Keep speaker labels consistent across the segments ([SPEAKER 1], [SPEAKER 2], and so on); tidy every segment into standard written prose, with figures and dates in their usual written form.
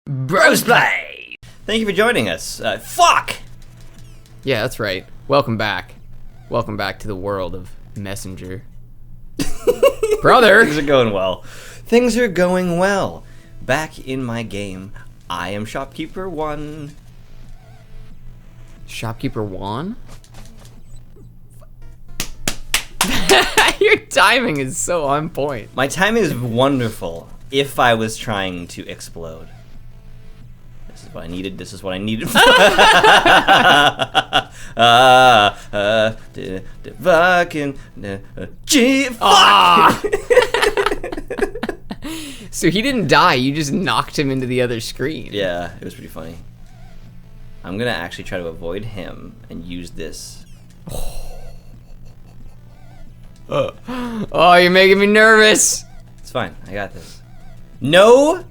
[SPEAKER 1] Brosplay! Thank you for joining us. Fuck!
[SPEAKER 2] Yeah, that's right. Welcome back. Welcome back to the world of Messenger. Brother!
[SPEAKER 1] Things are going well. Things are going well. Back in my game, I am Shopkeeper 1.
[SPEAKER 2] Shopkeeper Juan? Your timing is so on point.
[SPEAKER 1] My timing is wonderful if I was trying to explode. This is what I needed. This is what I needed. Fucking fuck!
[SPEAKER 2] So he didn't die, you just knocked him into the other screen.
[SPEAKER 1] Yeah, it was pretty funny. I'm gonna actually try to avoid him and use this.
[SPEAKER 2] Oh, you're making me nervous.
[SPEAKER 1] It's fine. I got this. No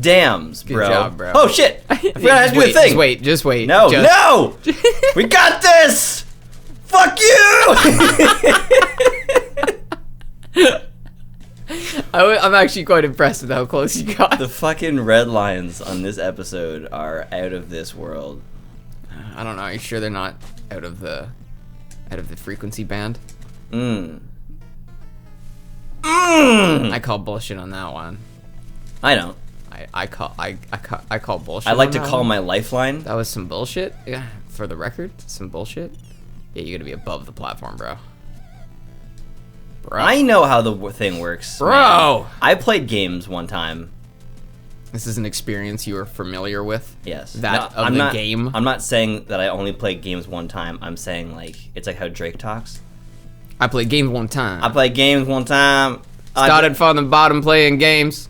[SPEAKER 1] dams, bro.
[SPEAKER 2] Good job, bro.
[SPEAKER 1] Oh shit! I forgot I had to do a thing.
[SPEAKER 2] Just wait.
[SPEAKER 1] No, no! We got this! Fuck you!
[SPEAKER 2] I'm actually quite impressed with how close you got.
[SPEAKER 1] The fucking red lines on this episode are out of this world.
[SPEAKER 2] I don't know. Are you sure they're not out of the frequency band? I call bullshit on that one.
[SPEAKER 1] I don't.
[SPEAKER 2] I call bullshit.
[SPEAKER 1] I like
[SPEAKER 2] on
[SPEAKER 1] to
[SPEAKER 2] that
[SPEAKER 1] call
[SPEAKER 2] one.
[SPEAKER 1] my lifeline.
[SPEAKER 2] That was some bullshit. Yeah, for the record, some bullshit. Yeah, you gotta be above the platform, bro.
[SPEAKER 1] I know how the thing works,
[SPEAKER 2] bro.
[SPEAKER 1] Man. I played games one time.
[SPEAKER 2] This is an experience you are familiar with.
[SPEAKER 1] Yes.
[SPEAKER 2] That
[SPEAKER 1] No,
[SPEAKER 2] of the game.
[SPEAKER 1] I'm not saying that I only played games one time. I'm saying like it's like how Drake talks.
[SPEAKER 2] I played games one time.
[SPEAKER 1] I played games one time.
[SPEAKER 2] Started from the bottom playing games.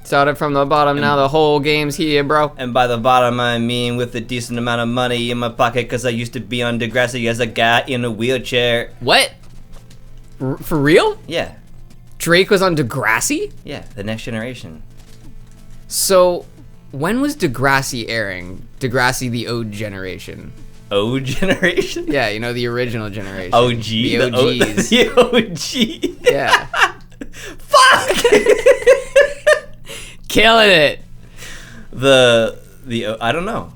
[SPEAKER 2] Started from the bottom, now the whole game's here, bro.
[SPEAKER 1] And by the bottom, I mean with a decent amount of money in my pocket, because I used to be on Degrassi as a guy in a wheelchair.
[SPEAKER 2] What? For real?
[SPEAKER 1] Yeah.
[SPEAKER 2] Drake was on Degrassi?
[SPEAKER 1] Yeah, The Next Generation.
[SPEAKER 2] So, when was Degrassi airing? Degrassi the O generation.
[SPEAKER 1] O generation?
[SPEAKER 2] Yeah, you know, the original generation.
[SPEAKER 1] OG?
[SPEAKER 2] The OGs.
[SPEAKER 1] The OG?
[SPEAKER 2] Yeah.
[SPEAKER 1] Fuck!
[SPEAKER 2] Killing it.
[SPEAKER 1] I don't know.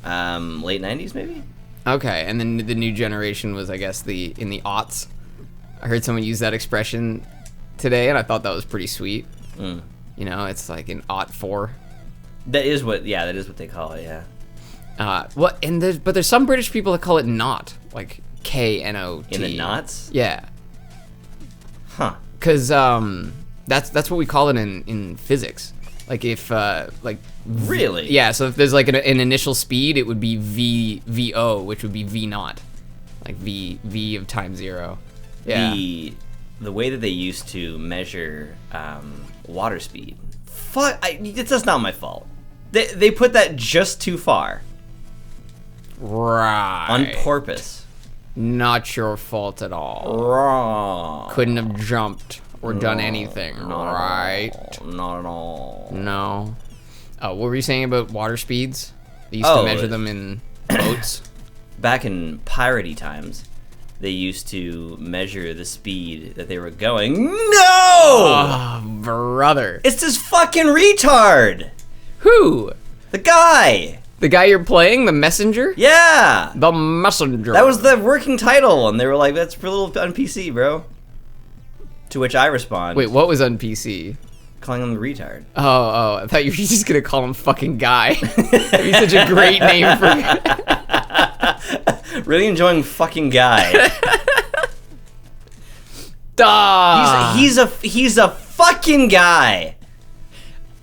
[SPEAKER 1] Late 90s maybe?
[SPEAKER 2] Okay, and then the new generation was, I guess, in the aughts. I heard someone use that expression today, and I thought that was pretty sweet. You know, it's like an aught 4.
[SPEAKER 1] That is what they call it, yeah.
[SPEAKER 2] But there's some British people that call it not, like K-N-O-T.
[SPEAKER 1] In the knots?
[SPEAKER 2] Yeah.
[SPEAKER 1] Huh.
[SPEAKER 2] Because that's what we call it in physics. Like if
[SPEAKER 1] Really?
[SPEAKER 2] Yeah, so if there's like an initial speed, it would be VO, which would be V naught. Like V of time 0. Yeah.
[SPEAKER 1] The way that they used to measure water speed. That's not my fault. They put that just too far.
[SPEAKER 2] Right.
[SPEAKER 1] On purpose.
[SPEAKER 2] Not your fault at all.
[SPEAKER 1] Wrong.
[SPEAKER 2] Couldn't have jumped or done anything, right?
[SPEAKER 1] Not at all.
[SPEAKER 2] No. Oh, what were you saying about water speeds? They used to measure them in boats.
[SPEAKER 1] Back in piratey times, they used to measure the speed that they were going. No!
[SPEAKER 2] Oh, brother.
[SPEAKER 1] It's this fucking retard!
[SPEAKER 2] Who?
[SPEAKER 1] The guy!
[SPEAKER 2] The guy you're playing? The messenger?
[SPEAKER 1] Yeah!
[SPEAKER 2] The messenger.
[SPEAKER 1] That was the working title, and they were like, that's for a little on PC, bro. To which I respond.
[SPEAKER 2] Wait, what was on PC?
[SPEAKER 1] Calling him the retard.
[SPEAKER 2] Oh, I thought you were just gonna call him fucking guy. That'd be such a great name for
[SPEAKER 1] Really enjoying fucking guy.
[SPEAKER 2] Duh.
[SPEAKER 1] He's a fucking guy.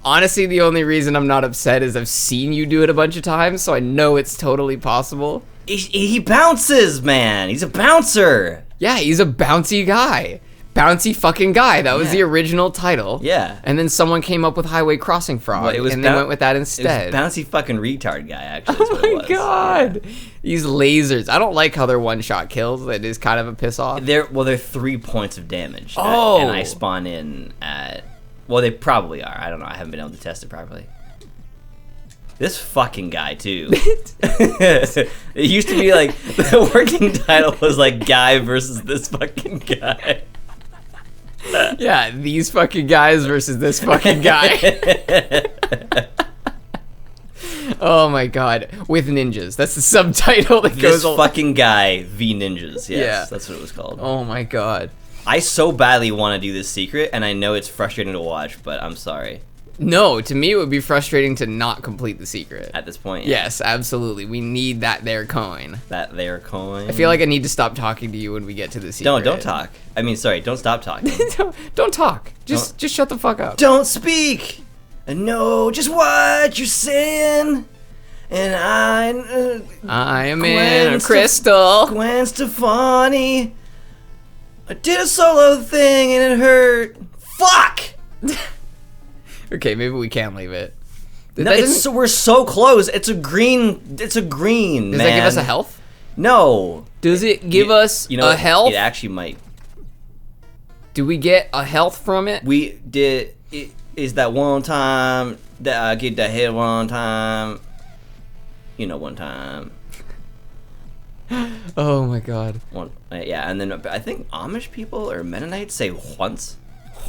[SPEAKER 2] Honestly, the only reason I'm not upset is I've seen you do it a bunch of times, so I know it's totally possible.
[SPEAKER 1] He bounces, man. He's a bouncer.
[SPEAKER 2] Yeah, he's a bouncy guy. Bouncy fucking guy. That was the original title.
[SPEAKER 1] Yeah.
[SPEAKER 2] And then someone came up with Highway Crossing Frog, and they went with that instead.
[SPEAKER 1] It was bouncy fucking retard guy, actually.
[SPEAKER 2] Oh my god. Yeah. These lasers. I don't like how they're one-shot kills. It is kind of a piss-off.
[SPEAKER 1] They're 3 points of damage.
[SPEAKER 2] Oh.
[SPEAKER 1] And I spawn in at... Well, they probably are. I don't know. I haven't been able to test it properly. This fucking guy, too. It used to be like... The working title was like guy versus this fucking guy.
[SPEAKER 2] Yeah, these fucking guys versus this fucking guy. Oh my god, with ninjas. That's the subtitle that
[SPEAKER 1] This
[SPEAKER 2] goes.
[SPEAKER 1] fucking guy v ninjas. Yes,
[SPEAKER 2] Yeah.
[SPEAKER 1] that's what it was called.
[SPEAKER 2] Oh my god.
[SPEAKER 1] I so badly want to do this secret, and I know it's frustrating to watch, but I'm sorry.
[SPEAKER 2] No, to me it would be frustrating to not complete the secret.
[SPEAKER 1] At this point, yeah.
[SPEAKER 2] Yes, absolutely. We need that there coin.
[SPEAKER 1] That there coin.
[SPEAKER 2] I feel like I need to stop talking to you when we get to the secret.
[SPEAKER 1] Don't talk. I mean, sorry, don't stop talking.
[SPEAKER 2] don't talk. Just shut the fuck up.
[SPEAKER 1] Don't speak. I know just what you're saying, and
[SPEAKER 2] I am
[SPEAKER 1] Gwen
[SPEAKER 2] in a crystal.
[SPEAKER 1] Gwen Stefani. I did a solo thing and it hurt. Fuck.
[SPEAKER 2] Okay, maybe we can leave it.
[SPEAKER 1] No, we're so close. It's a green. Does
[SPEAKER 2] that give us a health?
[SPEAKER 1] No.
[SPEAKER 2] Does it give us a health?
[SPEAKER 1] It actually might.
[SPEAKER 2] Do we get a health from it?
[SPEAKER 1] We did. It is that one time that I get the head one time. You know, one time.
[SPEAKER 2] Oh my god.
[SPEAKER 1] Yeah, and then I think Amish people or Mennonites say once.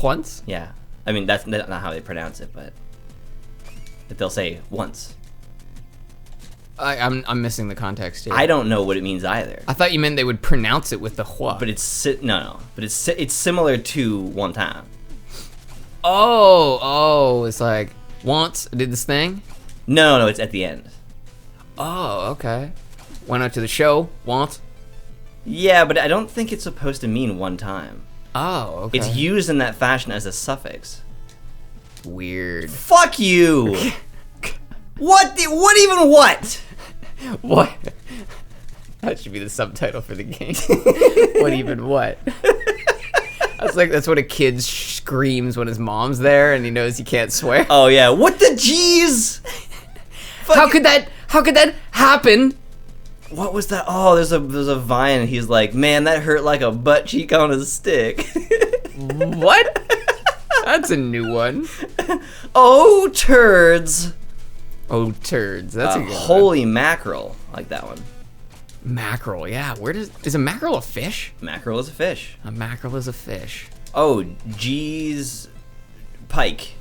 [SPEAKER 2] Once?
[SPEAKER 1] Yeah. I mean, that's not how they pronounce it, but they'll say once.
[SPEAKER 2] I'm missing the context here.
[SPEAKER 1] I don't know what it means either.
[SPEAKER 2] I thought you meant they would pronounce it with the hua.
[SPEAKER 1] But it's similar to one time.
[SPEAKER 2] Oh, it's like once I did this thing.
[SPEAKER 1] No, it's at the end.
[SPEAKER 2] Oh, okay. Went out to the show once.
[SPEAKER 1] Yeah, but I don't think it's supposed to mean one time.
[SPEAKER 2] Oh, okay.
[SPEAKER 1] It's used in that fashion as a suffix.
[SPEAKER 2] Weird.
[SPEAKER 1] Fuck you. What even what?
[SPEAKER 2] What? That should be the subtitle for the game. What even what? That's what a kid screams when his mom's there and he knows he can't swear.
[SPEAKER 1] Oh yeah, what the jeez?
[SPEAKER 2] How could that happen?
[SPEAKER 1] What was that? Oh, there's a vine and he's like, man, that hurt like a butt cheek on a stick.
[SPEAKER 2] What? That's a new one.
[SPEAKER 1] Oh, turds.
[SPEAKER 2] Oh, turds. That's a good
[SPEAKER 1] holy mackerel. I like that one.
[SPEAKER 2] Mackerel, yeah. Is a mackerel a fish?
[SPEAKER 1] Mackerel is a fish.
[SPEAKER 2] A mackerel is a fish.
[SPEAKER 1] Oh, geez, pike.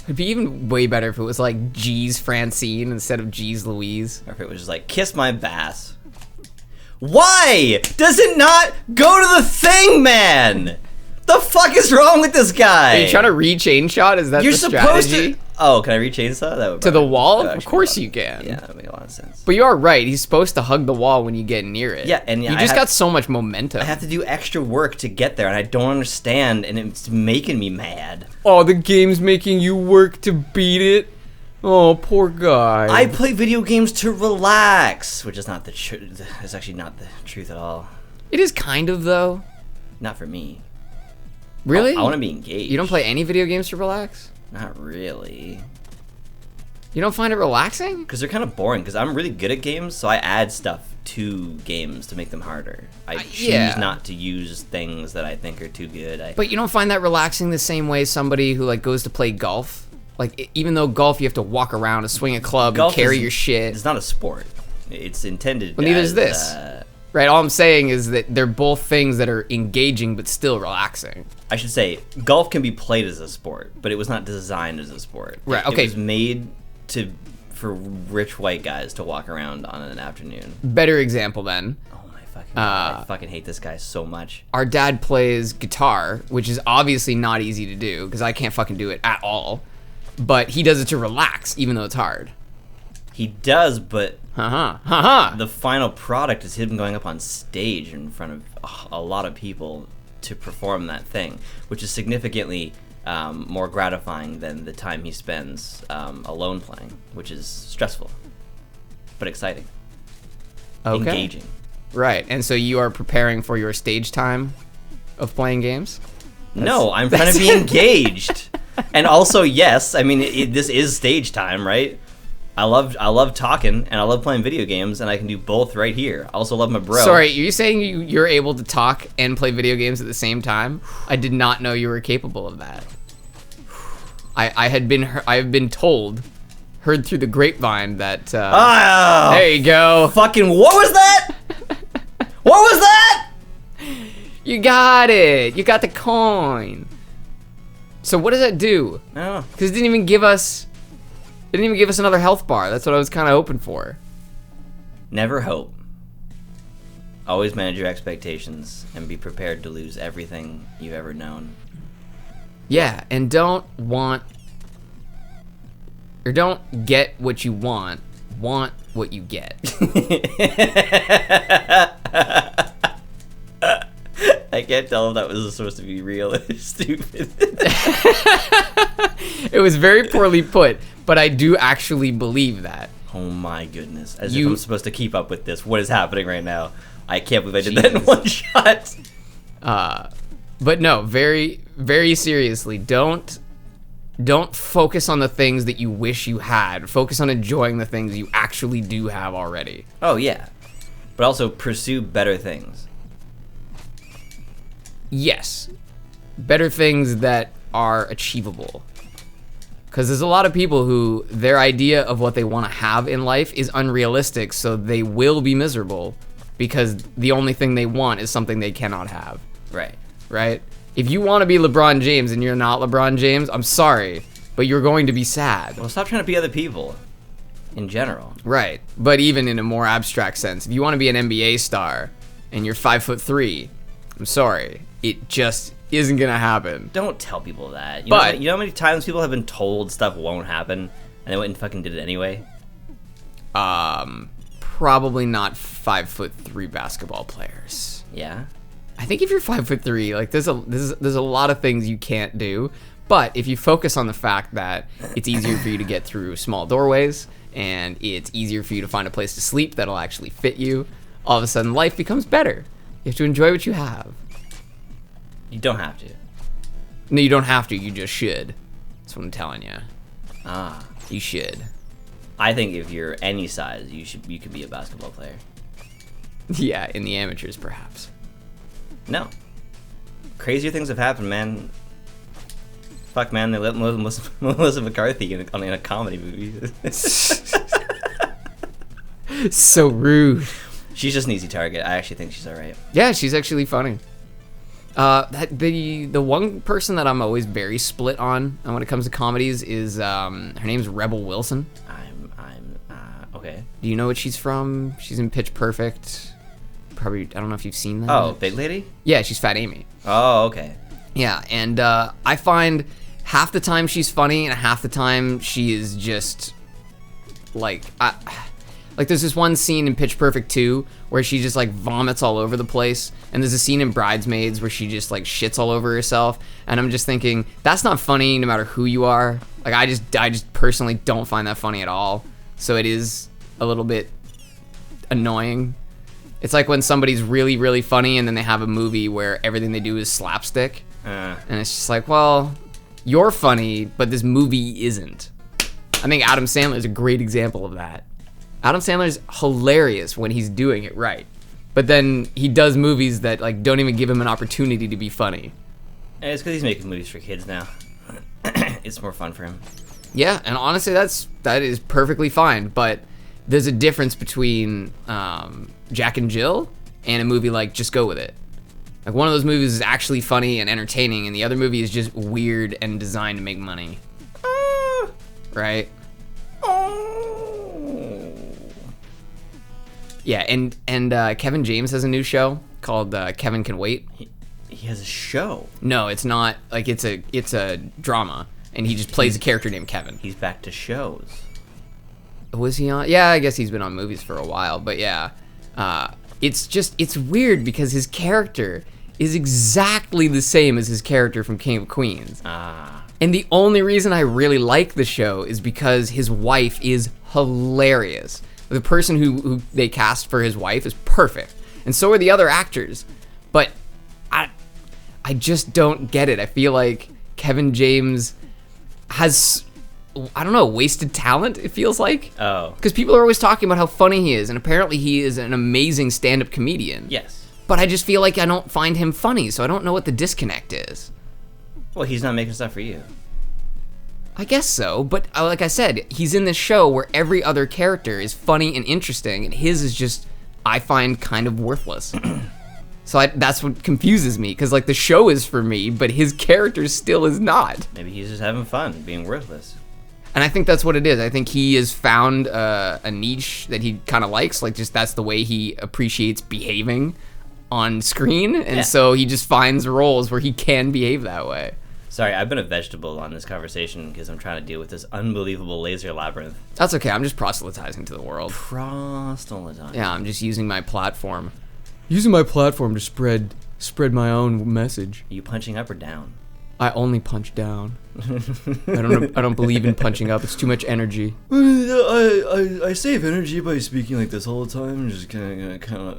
[SPEAKER 2] It'd be even way better if it was like G's Francine instead of G's Louise.
[SPEAKER 1] Or if it was just like, kiss my bass. Why does it not go to the thing, man? The fuck is wrong with this guy?
[SPEAKER 2] Are you trying to re-chain shot? Is that
[SPEAKER 1] You're
[SPEAKER 2] the
[SPEAKER 1] supposed
[SPEAKER 2] strategy?
[SPEAKER 1] to. Oh, can I re-chainsaw that?
[SPEAKER 2] To the wall? Of course you can.
[SPEAKER 1] Yeah, that would make a lot of sense.
[SPEAKER 2] But you are right. He's supposed to hug the wall when you get near it.
[SPEAKER 1] Yeah, and
[SPEAKER 2] you just got so much momentum.
[SPEAKER 1] I have to do extra work to get there, and I don't understand, and it's making me mad.
[SPEAKER 2] Oh, the game's making you work to beat it? Oh, poor guy.
[SPEAKER 1] I play video games to relax, which is not the truth. It's actually not the truth at all.
[SPEAKER 2] It is kind of, though.
[SPEAKER 1] Not for me.
[SPEAKER 2] Really?
[SPEAKER 1] I want to be engaged.
[SPEAKER 2] You don't play any video games to relax?
[SPEAKER 1] Not really.
[SPEAKER 2] You don't find it relaxing?
[SPEAKER 1] Because they're kind of boring, because I'm really good at games, so I add stuff to games to make them harder. I choose not to use things that I think are too good.
[SPEAKER 2] But you don't find that relaxing the same way somebody who like goes to play golf? Like, even though golf, you have to walk around and swing a club and carry your shit.
[SPEAKER 1] It's not a sport. It's intended
[SPEAKER 2] Well, neither is this. Right, all I'm saying is that they're both things that are engaging but still relaxing.
[SPEAKER 1] I should say, golf can be played as a sport, but it was not designed as a sport.
[SPEAKER 2] Right, okay.
[SPEAKER 1] It was made for rich white guys to walk around on an afternoon.
[SPEAKER 2] Better example, then.
[SPEAKER 1] Oh my fucking God. I fucking hate this guy so much.
[SPEAKER 2] Our dad plays guitar, which is obviously not easy to do, because I can't fucking do it at all. But he does it to relax, even though it's hard.
[SPEAKER 1] He does, but
[SPEAKER 2] the
[SPEAKER 1] final product is him going up on stage in front of a lot of people to perform that thing, which is significantly more gratifying than the time he spends alone playing, which is stressful, but exciting.
[SPEAKER 2] Okay.
[SPEAKER 1] Engaging.
[SPEAKER 2] Right, and so you are preparing for your stage time of playing games?
[SPEAKER 1] No, I'm trying to be engaged. And also, yes, I mean, this is stage time, right? I love talking, and I love playing video games, and I can do both right here. I also love my bro.
[SPEAKER 2] Sorry, are you saying you're able to talk and play video games at the same time? I did not know you were capable of that. I have been told, heard through the grapevine that. There you go.
[SPEAKER 1] Fucking what was that? What was that?
[SPEAKER 2] You got it. You got the coin. So what does that do?
[SPEAKER 1] I don't know.
[SPEAKER 2] Because it didn't even give us Didn't even give us another health bar. That's what I was kind of hoping for.
[SPEAKER 1] Never hope. Always manage your expectations and be prepared to lose everything you've ever known.
[SPEAKER 2] Yeah, and don't get what you want what you get.
[SPEAKER 1] I can't tell if that was supposed to be real or stupid.
[SPEAKER 2] It was very poorly put, but I do actually believe that.
[SPEAKER 1] Oh my goodness. As if I'm supposed to keep up with this. What is happening right now? I can't believe I did that in one shot.
[SPEAKER 2] But no, very, very seriously, don't focus on the things that you wish you had. Focus on enjoying the things you actually do have already.
[SPEAKER 1] Oh, yeah. But also pursue better things.
[SPEAKER 2] Yes. Better things that are achievable. Because there's a lot of people who their idea of what they want to have in life is unrealistic, so they will be miserable because the only thing they want is something they cannot have.
[SPEAKER 1] Right.
[SPEAKER 2] Right? If you want to be LeBron James and you're not LeBron James, I'm sorry, but you're going to be sad.
[SPEAKER 1] Well, stop trying to be other people in general.
[SPEAKER 2] Right. But even in a more abstract sense, if you want to be an NBA star and you're 5'3", I'm sorry, it just isn't going to happen.
[SPEAKER 1] Don't tell people that. You know how many times people have been told stuff won't happen and they went and fucking did it anyway?
[SPEAKER 2] Probably not 5'3" basketball players.
[SPEAKER 1] Yeah.
[SPEAKER 2] I think if you're 5'3", like there's a lot of things you can't do. But if you focus on the fact that it's easier for you to get through small doorways and it's easier for you to find a place to sleep that'll actually fit you, all of a sudden life becomes better. You have to enjoy what you have.
[SPEAKER 1] You don't have to.
[SPEAKER 2] No, you don't have to. You just should. That's what I'm telling you.
[SPEAKER 1] Ah.
[SPEAKER 2] You should.
[SPEAKER 1] I think if you're any size, you could be a basketball player.
[SPEAKER 2] Yeah, in the amateurs, perhaps.
[SPEAKER 1] No. Crazier things have happened, man. Fuck, man, they let Melissa McCarthy in a comedy movie.
[SPEAKER 2] So rude.
[SPEAKER 1] She's just an easy target. I actually think she's alright.
[SPEAKER 2] Yeah, she's actually funny. The one person that I'm always very split on when it comes to comedies is her name's Rebel Wilson.
[SPEAKER 1] Okay.
[SPEAKER 2] Do you know what she's from? She's in Pitch Perfect. Probably, I don't know if you've seen that.
[SPEAKER 1] Oh, big lady?
[SPEAKER 2] Yeah, she's Fat Amy.
[SPEAKER 1] Oh, okay.
[SPEAKER 2] Yeah, and I find half the time she's funny and half the time she is just like there's this one scene in Pitch Perfect 2 where she just like vomits all over the place, and there's a scene in Bridesmaids where she just like shits all over herself, and I'm just thinking that's not funny no matter who you are. Like I just personally don't find that funny at all. So it is a little bit annoying. It's like when somebody's really, really funny and then they have a movie where everything they do is slapstick. And it's just like, well, you're funny, but this movie isn't. I think Adam Sandler is a great example of that. Adam Sandler's hilarious when he's doing it right. But then he does movies that like don't even give him an opportunity to be funny.
[SPEAKER 1] And it's because he's making movies for kids now. It's more fun for him.
[SPEAKER 2] Yeah, and honestly, that is perfectly fine. But there's a difference between Jack and Jill and a movie like Just Go With It. Like one of those movies is actually funny and entertaining, and the other movie is just weird and designed to make money. Right? Yeah, and Kevin James has a new show called Kevin Can Wait.
[SPEAKER 1] He has a show?
[SPEAKER 2] No, it's not. Like it's a drama, and he just plays a character named Kevin.
[SPEAKER 1] He's back to shows.
[SPEAKER 2] Was he on? Yeah, I guess he's been on movies for a while, but yeah. It's weird because his character is exactly the same as his character from King of Queens. And the only reason I really like the show is because his wife is hilarious. The person who they cast for his wife is perfect. And so are the other actors. But I just don't get it. I feel like Kevin James has, I don't know, wasted talent, it feels like.
[SPEAKER 1] Oh.
[SPEAKER 2] Because people are always talking about how funny he is, and apparently he is an amazing stand-up comedian.
[SPEAKER 1] Yes.
[SPEAKER 2] But I just feel like I don't find him funny, so I don't know what the disconnect is.
[SPEAKER 1] Well, he's not making stuff for you.
[SPEAKER 2] I guess so, but like I said, he's in this show where every other character is funny and interesting, and his is just, I find, kind of worthless. So that's what confuses me, because like the show is for me, but his character still is not.
[SPEAKER 1] Maybe he's just having fun, being worthless.
[SPEAKER 2] And I think that's what it is. I think he has found a niche that he kind of likes. Like, just that's the way he appreciates behaving on screen. And so he just finds roles where he can behave that way.
[SPEAKER 1] Sorry, I've been a vegetable on this conversation because I'm trying to deal with this unbelievable laser labyrinth.
[SPEAKER 2] That's okay. I'm just proselytizing to the world.
[SPEAKER 1] Proselytizing.
[SPEAKER 2] Yeah, I'm just using my platform. Using my platform to spread my own message.
[SPEAKER 1] Are you punching up or down?
[SPEAKER 2] I only punch down. I don't believe in punching up. It's too much energy.
[SPEAKER 1] I save energy by speaking like this all the time. Just kind of.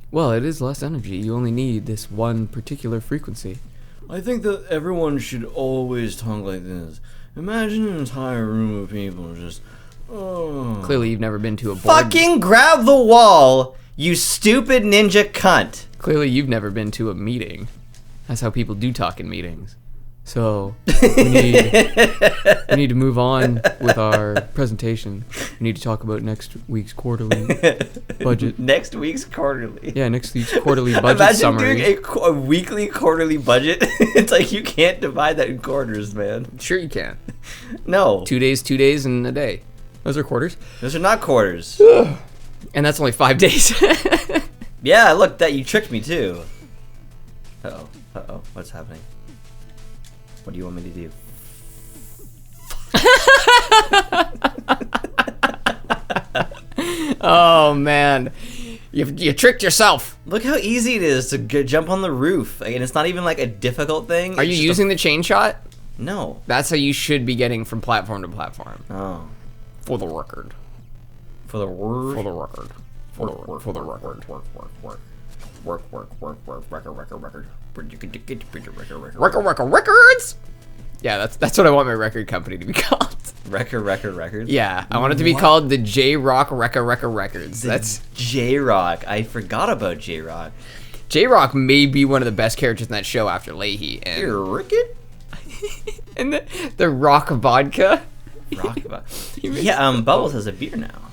[SPEAKER 2] Well, it is less energy. You only need this one particular frequency.
[SPEAKER 1] I think that everyone should always talk like this. Imagine an entire room of people just.
[SPEAKER 2] Clearly, you've never been to a board.
[SPEAKER 1] Fucking grab the wall, you stupid ninja cunt.
[SPEAKER 2] Clearly, you've never been to a meeting. That's how people do talk in meetings. So, we need to move on with our presentation. We need to talk about next week's quarterly budget.
[SPEAKER 1] Next week's quarterly.
[SPEAKER 2] Yeah, next week's quarterly budget
[SPEAKER 1] Imagine
[SPEAKER 2] summary.
[SPEAKER 1] Imagine doing a weekly quarterly budget. It's like you can't divide that in quarters, man.
[SPEAKER 2] Sure you can.
[SPEAKER 1] No.
[SPEAKER 2] 2 days, and a day. Those are quarters.
[SPEAKER 1] Those are not quarters.
[SPEAKER 2] And that's only 5 days.
[SPEAKER 1] Yeah, look, that you tricked me too. Uh-oh, what's happening? What do you want me to do?
[SPEAKER 2] Oh man, you tricked yourself.
[SPEAKER 1] Look how easy it is to jump on the roof, and it's not even like a difficult thing.
[SPEAKER 2] Are you using the chain shot?
[SPEAKER 1] No.
[SPEAKER 2] That's how you should be getting from platform to platform.
[SPEAKER 1] Oh.
[SPEAKER 2] For the record.
[SPEAKER 1] For the word.
[SPEAKER 2] For the record. For the record. For the record. Records. Yeah, that's what I want my record company to be called.
[SPEAKER 1] Records.
[SPEAKER 2] Yeah, I want it to be called the J Rock Records. That's
[SPEAKER 1] J Rock. I forgot about J Rock.
[SPEAKER 2] J Rock may be one of the best characters in that show after Leahy. And
[SPEAKER 1] You're Ricket?
[SPEAKER 2] and the Rock Vodka.
[SPEAKER 1] Yeah, Bubbles has a beer now.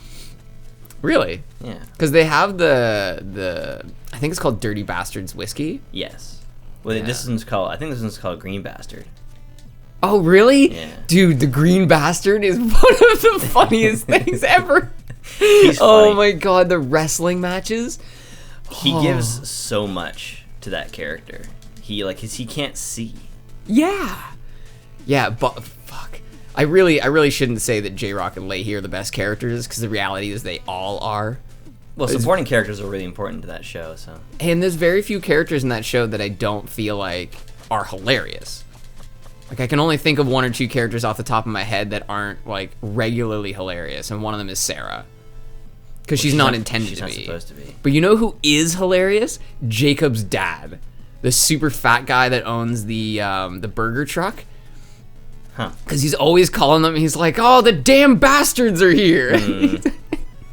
[SPEAKER 2] Really?
[SPEAKER 1] Yeah.
[SPEAKER 2] Because they have the I think it's called Dirty Bastards whiskey.
[SPEAKER 1] Yes. Well,
[SPEAKER 2] Yeah.
[SPEAKER 1] this one's called. I think this one's called Green Bastard.
[SPEAKER 2] Oh, really?
[SPEAKER 1] Yeah.
[SPEAKER 2] Dude, the Green Bastard is one of the funniest things ever.
[SPEAKER 1] He's
[SPEAKER 2] Oh
[SPEAKER 1] funny.
[SPEAKER 2] my god, the wrestling matches.
[SPEAKER 1] He gives so much to that character. He can't see.
[SPEAKER 2] Yeah. Yeah, but fuck. I really shouldn't say that J-Rock and Leahy are the best characters, because the reality is they all are.
[SPEAKER 1] Well, supporting characters are really important to that show, so.
[SPEAKER 2] And there's very few characters in that show that I don't feel like are hilarious. Like, I can only think of 1 or 2 characters off the top of my head that aren't, like, regularly hilarious, and one of them is Sarah. Because she's not intended
[SPEAKER 1] she's
[SPEAKER 2] to
[SPEAKER 1] not
[SPEAKER 2] be.
[SPEAKER 1] supposed to be.
[SPEAKER 2] But you know who is hilarious? Jacob's dad. The super fat guy that owns the burger truck.
[SPEAKER 1] Huh.
[SPEAKER 2] Because he's always calling them, he's like, oh, the damn bastards are here.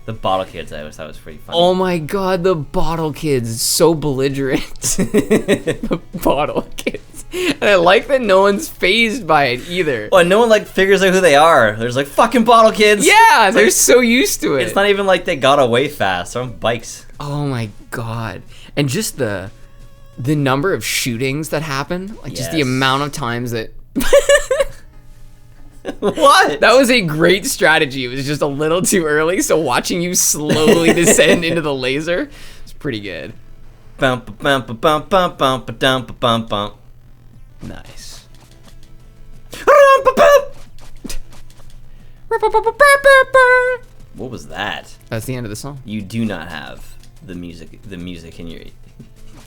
[SPEAKER 1] The bottle kids, I always thought was pretty funny.
[SPEAKER 2] Oh my god, the bottle kids. So belligerent. The bottle kids. And I like that no one's fazed by it either.
[SPEAKER 1] Well, no one figures out who they are. There's fucking bottle kids.
[SPEAKER 2] Yeah, they're so used to it.
[SPEAKER 1] It's not even like they got away fast. They're on bikes.
[SPEAKER 2] Oh my god. And just the number of shootings that happen, like just the
[SPEAKER 1] Yes.
[SPEAKER 2] amount of times that
[SPEAKER 1] What?
[SPEAKER 2] that was a great strategy. It was just a little too early, so watching you slowly descend into the laser is pretty good.
[SPEAKER 1] Bump bump bump bump bump bump bump bump.
[SPEAKER 2] Nice.
[SPEAKER 1] What was that?
[SPEAKER 2] That's the end of the song.
[SPEAKER 1] You do not have the music in your.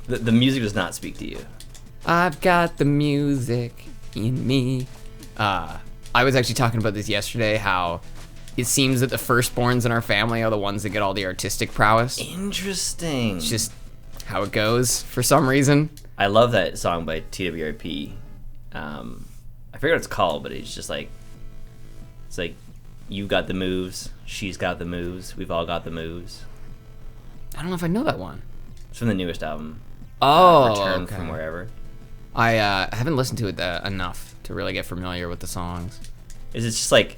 [SPEAKER 1] The music does not speak to you.
[SPEAKER 2] I've got the music in me. I was actually talking about this yesterday, how it seems that the firstborns in our family are the ones that get all the artistic prowess.
[SPEAKER 1] Interesting.
[SPEAKER 2] It's just how it goes for some reason.
[SPEAKER 1] I love that song by TWRP. I forget what it's called, but it's just it's like, you got the moves, she's got the moves, we've all got the moves.
[SPEAKER 2] I don't know if I know that one.
[SPEAKER 1] It's from the newest album.
[SPEAKER 2] Oh,
[SPEAKER 1] Return
[SPEAKER 2] okay.
[SPEAKER 1] from Wherever.
[SPEAKER 2] I haven't listened to it enough to really get familiar with the songs.
[SPEAKER 1] It's just like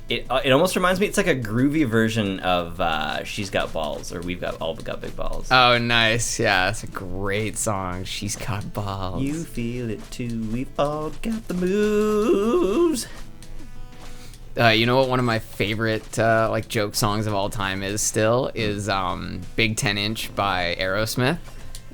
[SPEAKER 1] It almost reminds me. It's like a groovy version of "She's Got Balls" or "We've Got All Got Big Balls."
[SPEAKER 2] Oh, nice. Yeah, that's a great song. She's got balls.
[SPEAKER 1] You feel it too. We've all got the moves.
[SPEAKER 2] You know what? One of my favorite like joke songs of all time is "Big 10" by Aerosmith.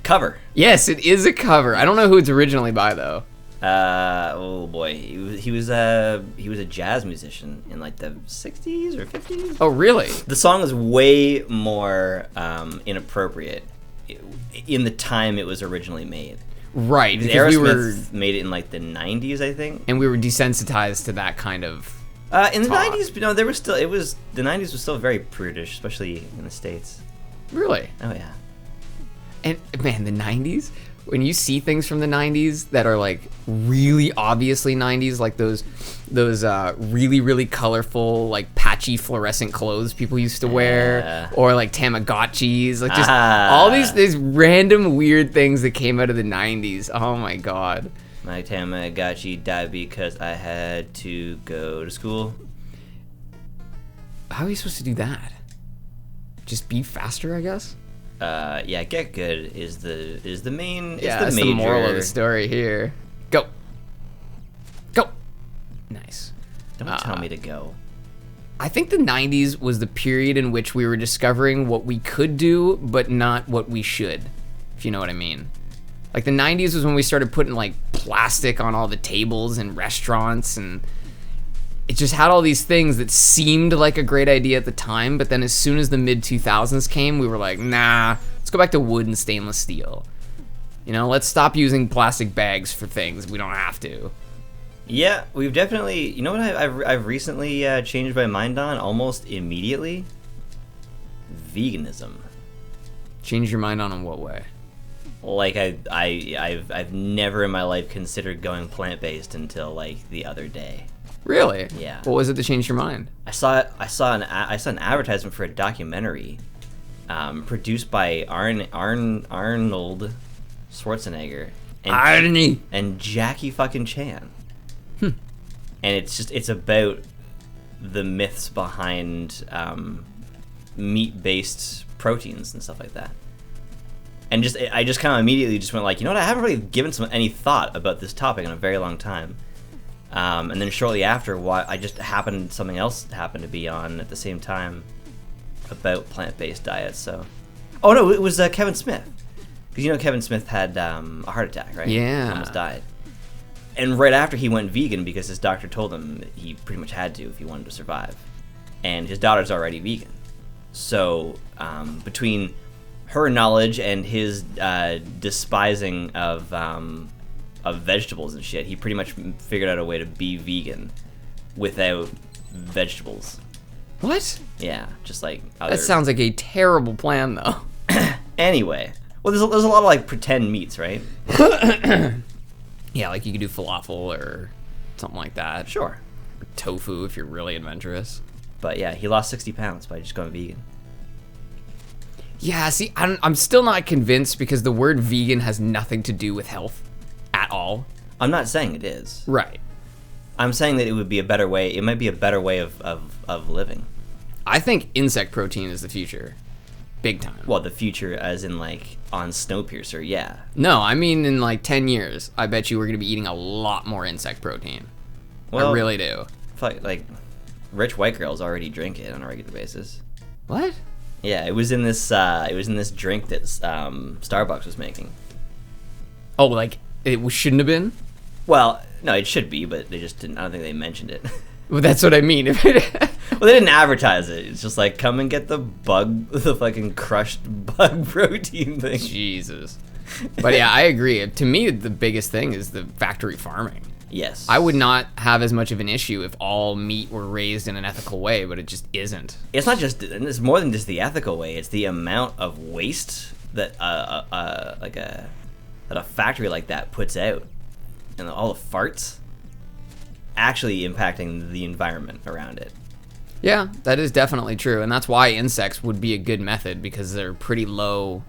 [SPEAKER 1] Cover.
[SPEAKER 2] Yes, it is a cover. I don't know who it's originally by though.
[SPEAKER 1] Oh boy, he was a jazz musician in like the 60s or 50s.
[SPEAKER 2] Oh, really?
[SPEAKER 1] The song is way more inappropriate in the time it was originally made.
[SPEAKER 2] Right, because
[SPEAKER 1] Aerosmith made it in like the 90s, I think.
[SPEAKER 2] And we were desensitized to that kind of
[SPEAKER 1] in the
[SPEAKER 2] talk.
[SPEAKER 1] 90s, there was still the 90s was still very prudish, especially in the States.
[SPEAKER 2] Really?
[SPEAKER 1] Oh yeah.
[SPEAKER 2] And man, the 90s, when you see things from the 90s that are like really obviously 90s, like those really, really colorful, like patchy fluorescent clothes people used to wear, or like Tamagotchis, like just all these random weird things that came out of the 90s. Oh my God.
[SPEAKER 1] My Tamagotchi died because I had to go to school.
[SPEAKER 2] How are you supposed to do that? Just be faster, I guess?
[SPEAKER 1] Yeah, get good is the main.
[SPEAKER 2] Yeah,
[SPEAKER 1] that's
[SPEAKER 2] the moral of the story here. Go. Nice.
[SPEAKER 1] Don't tell me to go.
[SPEAKER 2] I think the 90s was the period in which we were discovering what we could do, but not what we should, if you know what I mean. Like the 90s was when we started putting like plastic on all the tables in restaurants, and it just had all these things that seemed like a great idea at the time, but then as soon as the mid-2000s came, we were like, nah, let's go back to wood and stainless steel. You know, let's stop using plastic bags for things we don't have to.
[SPEAKER 1] Yeah, we've definitely. You know what I've recently changed my mind on almost immediately? Veganism.
[SPEAKER 2] Change your mind on in what way?
[SPEAKER 1] Like I've never in my life considered going plant-based until like the other day.
[SPEAKER 2] Really?
[SPEAKER 1] Yeah.
[SPEAKER 2] What was it that changed your mind?
[SPEAKER 1] I saw an advertisement for a documentary produced by Arnold Schwarzenegger and Jackie fucking Chan. And it's about the myths behind meat-based proteins and stuff like that. And I just kind of immediately just went like, you know what? I haven't really given any thought about this topic in a very long time. And then shortly after, something else happened to be on at the same time about plant-based diets. So, oh no, it was Kevin Smith, because you know Kevin Smith had a heart attack, right?
[SPEAKER 2] Yeah,
[SPEAKER 1] almost died. And right after he went vegan because his doctor told him that he pretty much had to if he wanted to survive. And his daughter's already vegan, so between her knowledge and his despising of vegetables and shit, he pretty much figured out a way to be vegan without vegetables.
[SPEAKER 2] What?
[SPEAKER 1] Yeah, just like
[SPEAKER 2] that sounds like a terrible plan, though.
[SPEAKER 1] Anyway, well, there's a lot of like pretend meats, right?
[SPEAKER 2] Yeah, like you could do falafel or something like that.
[SPEAKER 1] Sure.
[SPEAKER 2] Or tofu if you're really adventurous.
[SPEAKER 1] But yeah, he lost 60 pounds by just going vegan.
[SPEAKER 2] Yeah, see, I'm still not convinced because the word vegan has nothing to do with health at all.
[SPEAKER 1] I'm not saying it is.
[SPEAKER 2] Right.
[SPEAKER 1] I'm saying that it would be a better way. It might be a better way of living.
[SPEAKER 2] I think insect protein is the future. Big time.
[SPEAKER 1] Well, the future as in like on Snowpiercer, yeah.
[SPEAKER 2] No, I mean in like 10 years, I bet you we're going to be eating a lot more insect protein. Well, I really do.
[SPEAKER 1] Like rich white girls already drink it on a regular basis.
[SPEAKER 2] What?
[SPEAKER 1] Yeah, it was in this drink that Starbucks was making.
[SPEAKER 2] Oh, like it shouldn't have been?
[SPEAKER 1] Well, no, it should be, but they just didn't. I don't think they mentioned it.
[SPEAKER 2] Well, that's what I mean.
[SPEAKER 1] Well, they didn't advertise it. It's just like, come and get the fucking crushed bug protein thing.
[SPEAKER 2] Jesus. But yeah, I agree. To me, the biggest thing is the factory farming.
[SPEAKER 1] Yes.
[SPEAKER 2] I would not have as much of an issue if all meat were raised in an ethical way, but it just isn't.
[SPEAKER 1] It's not just, it's more than just the ethical way. It's the amount of waste that a factory like that puts out, and all the farts actually impacting the environment around it.
[SPEAKER 2] Yeah, that is definitely true, and that's why insects would be a good method, because they're pretty low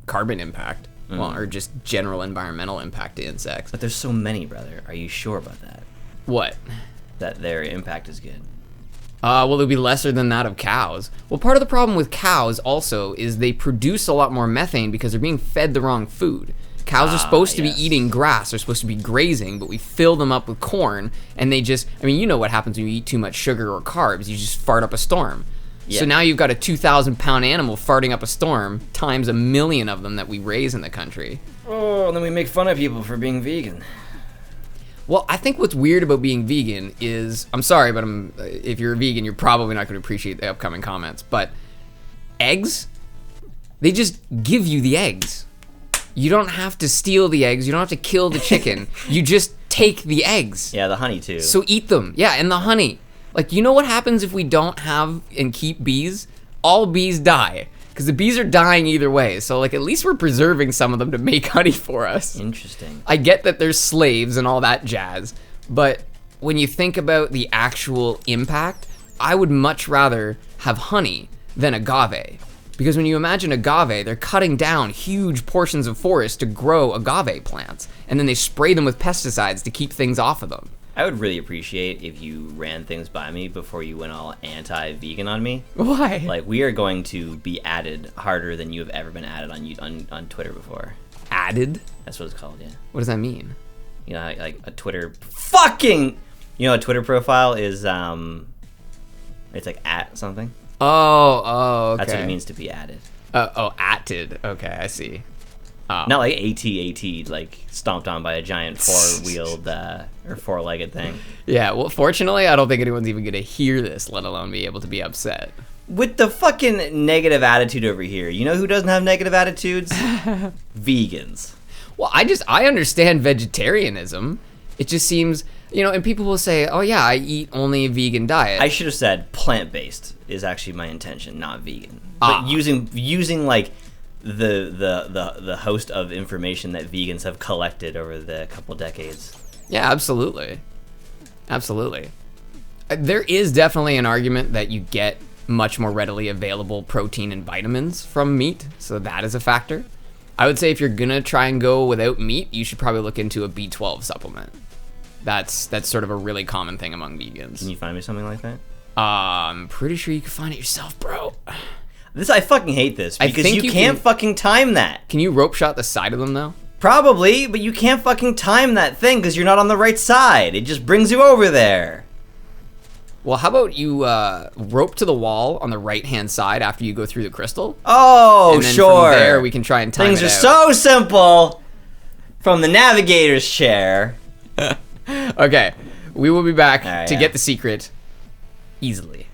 [SPEAKER 2] carbon impact, well, or just general environmental impact to insects.
[SPEAKER 1] But there's so many, brother. Are you sure about that?
[SPEAKER 2] What?
[SPEAKER 1] that their impact is good.
[SPEAKER 2] Well, it'll be lesser than that of cows. Well, part of the problem with cows also is they produce a lot more methane because they're being fed the wrong food. Cows are supposed to be eating grass, they're supposed to be grazing, but we fill them up with corn, and they just, I mean, you know what happens when you eat too much sugar or carbs, you just fart up a storm. Yeah. So now you've got a 2,000-pound animal farting up a storm, times 1 million of them that we raise in the country.
[SPEAKER 1] Oh, and then we make fun of people for being vegan.
[SPEAKER 2] Well, I think what's weird about being vegan is, I'm sorry, but if you're a vegan, you're probably not going to appreciate the upcoming comments, but eggs, they just give you the eggs. You don't have to steal the eggs, you don't have to kill the chicken, you just take the eggs.
[SPEAKER 1] Yeah, the honey too.
[SPEAKER 2] So eat them, yeah, and the honey. Like, you know what happens if we don't have and keep bees? All bees die. Because the bees are dying either way. So, like, at least we're preserving some of them to make honey for us.
[SPEAKER 1] Interesting.
[SPEAKER 2] I get that there's slaves and all that jazz. But when you think about the actual impact, I would much rather have honey than agave. Because when you imagine agave, they're cutting down huge portions of forest to grow agave plants. And then they spray them with pesticides to keep things off of them.
[SPEAKER 1] I would really appreciate if you ran things by me before you went all anti-vegan on me.
[SPEAKER 2] Why?
[SPEAKER 1] Like, we are going to be added harder than you have ever been added on Twitter before.
[SPEAKER 2] Added?
[SPEAKER 1] That's what it's called, yeah.
[SPEAKER 2] What does that mean?
[SPEAKER 1] You know, like a Twitter fucking... You know, a Twitter profile is, it's like at something.
[SPEAKER 2] Oh, okay.
[SPEAKER 1] That's what it means to be added.
[SPEAKER 2] Atted. Okay, I see.
[SPEAKER 1] Not like AT, like stomped on by a giant four-wheeled or four-legged thing.
[SPEAKER 2] Yeah, well, fortunately, I don't think anyone's even going to hear this, let alone be able to be upset.
[SPEAKER 1] With the fucking negative attitude over here, you know who doesn't have negative attitudes? Vegans.
[SPEAKER 2] Well, I understand vegetarianism. It just seems, you know, and people will say, oh yeah, I eat only a vegan diet.
[SPEAKER 1] I should have said plant-based is actually my intention, not vegan. But using like the host of information that vegans have collected over the couple decades.
[SPEAKER 2] Yeah, absolutely. There is definitely an argument that you get much more readily available protein and vitamins from meat, so that is a factor. I would say if you're gonna try and go without meat, you should probably look into a B12 supplement. That's sort of a really common thing among vegans.
[SPEAKER 1] Can you find me something like that?
[SPEAKER 2] I'm pretty sure you can find it yourself, bro.
[SPEAKER 1] I fucking hate this because you can't fucking time that.
[SPEAKER 2] Can you rope shot the side of them though?
[SPEAKER 1] Probably, but you can't fucking time that thing because you're not on the right side. It just brings you over there.
[SPEAKER 2] Well, how about you rope to the wall on the right-hand side after you go through the crystal?
[SPEAKER 1] Oh,
[SPEAKER 2] and then
[SPEAKER 1] sure.
[SPEAKER 2] From there, we can try and time
[SPEAKER 1] Things
[SPEAKER 2] it
[SPEAKER 1] are
[SPEAKER 2] out.
[SPEAKER 1] so simple from the navigator's chair.
[SPEAKER 2] Okay, we will be back to get the secret easily.